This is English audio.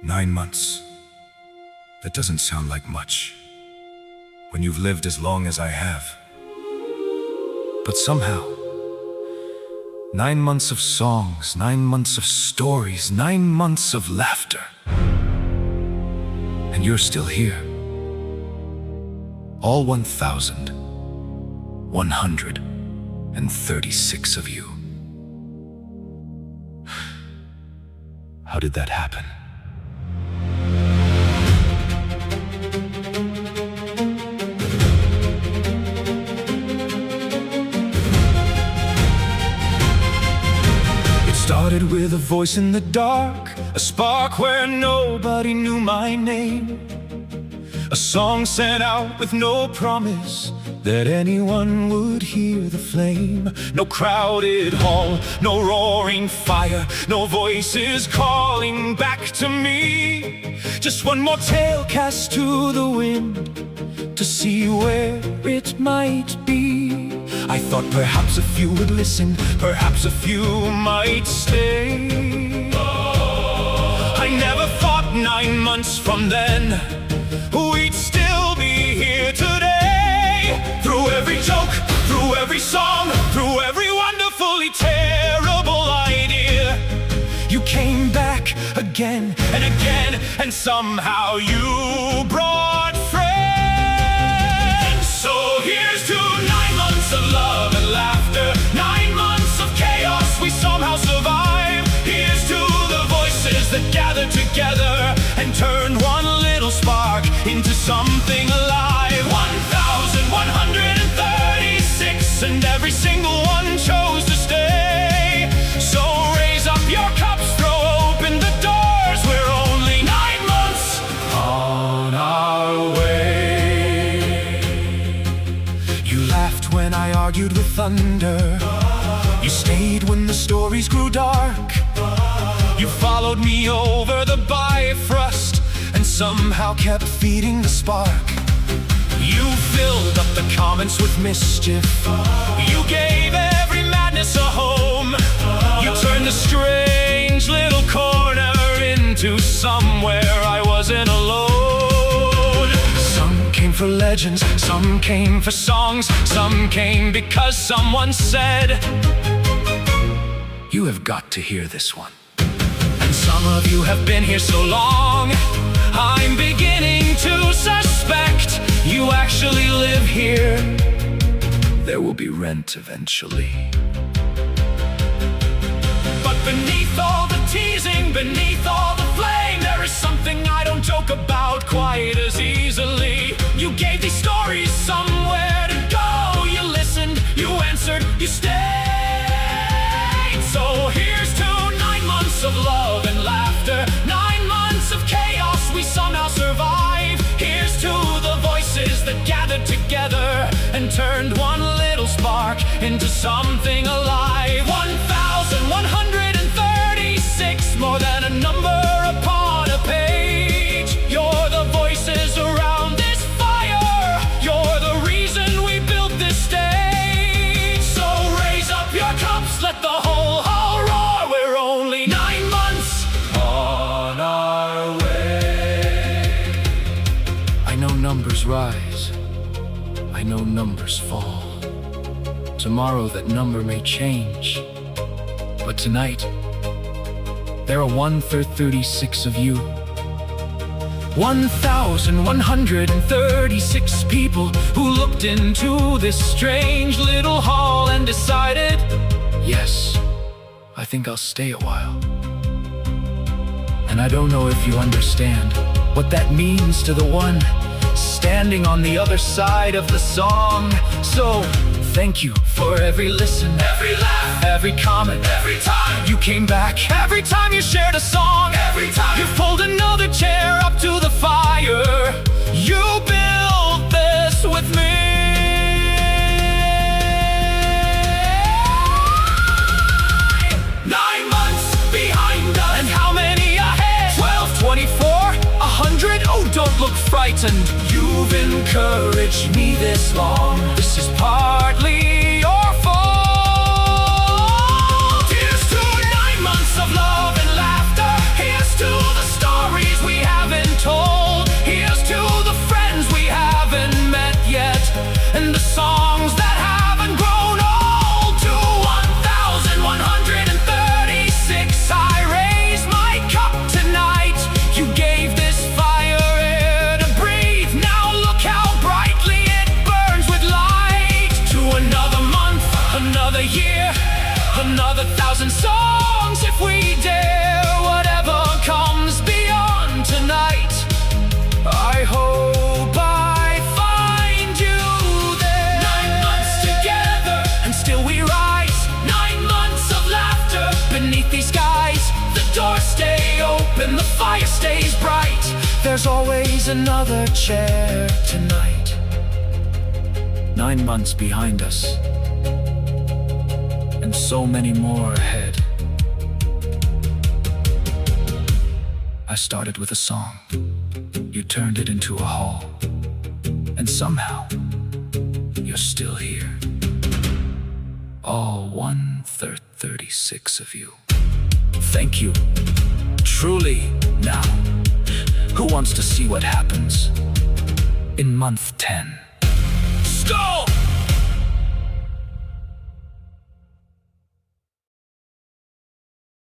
9 months. That doesn't sound like much when you've lived as long as I have. But somehow, 9 months of songs, 9 months of stories, 9 months of laughter, and you're still here. All 1,136 of you. How did that happen? Started with a voice in the dark, a spark where nobody knew my name, a song sent out with no promise that anyone would hear the flame. No crowded hall, no roaring fire, no voices calling back to me. Just one more tale cast to the wind to see where it might be. I thought perhaps a few would listen, perhaps a few might stay. I never thought 9 months from then we'd still be here today. Through every joke, through every song, through every wonderfully terrible idea, you came back again and again, and somehow you brought friends. So here's to 9 months of love and laughter, 9 months of chaos we somehow survived. Here's to the voices that gathered together and turned one little spark into something alive. 1,136, and every single one chose to stay. So raise up your cups, throw open the doors. We're only 9 months on our way. You laughed when I argued with thunder. You stayed when the stories grew dark. You followed me over the bifrost and somehow kept feeding the spark. You filled up the comments with mischief. You gave every madness a home. You turned the strange little corner into somewhere I wasn't alone. Some came for legends, some came for songs, some came because someone said, "You have got to hear this one." And some of you have been here so long, I'm beginning to suspect you actually live here. There will be rent eventually. But beneath all the teasing, beneath all the flame, there is something I don't joke about quite as easily. You gave these stories somewhere to go. You listened, you answered, you stayed. So here's to 9 months of love and laughter, 9 months of chaos we somehow survived. Here's to the voices that gathered together and turned one little spark into something alive. 1,136, more than a number upon a page. You're the voices around this fire. You're the reason we built this stage. So raise up your cups, let the whole hall roar. We're only 9 months on our way. I know numbers rise, I know numbers fall. Tomorrow that number may change, but tonight there are 136 of you. 1,136 people who looked into this strange little hall and decided, yes, I think I'll stay a while. And I don't know if you understand what that means to the one standing on the other side of the song. So thank you for every listen, every laugh, every comment, every time you came back, every time you shared a song, every time you pulled another chair up to the fire. You built this with me. 9 months behind us, and how many ahead? 12, 24, 100. Oh, don't look frightened. You've encouraged me this long. This is partly your fault. Here's to 9 months of love and laughter. Here's to the stories and the fire stays bright. There's always another chair tonight. 9 months behind us, and so many more ahead. I started with a song. You turned it into a hall. And somehow, you're still here. All 136 of you. Thank you. Truly. Now, who wants to see what happens in month 10? Skull!